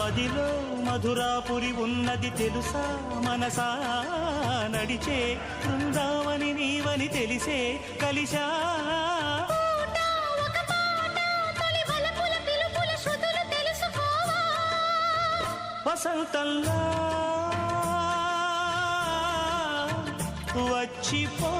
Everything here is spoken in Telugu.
మదిలో మధురాపురి ఉన్నది తెలుసా మనసా నడిచే బృందావని నీవని తెలిసే కలిశా వసంతంలా వచ్చిపో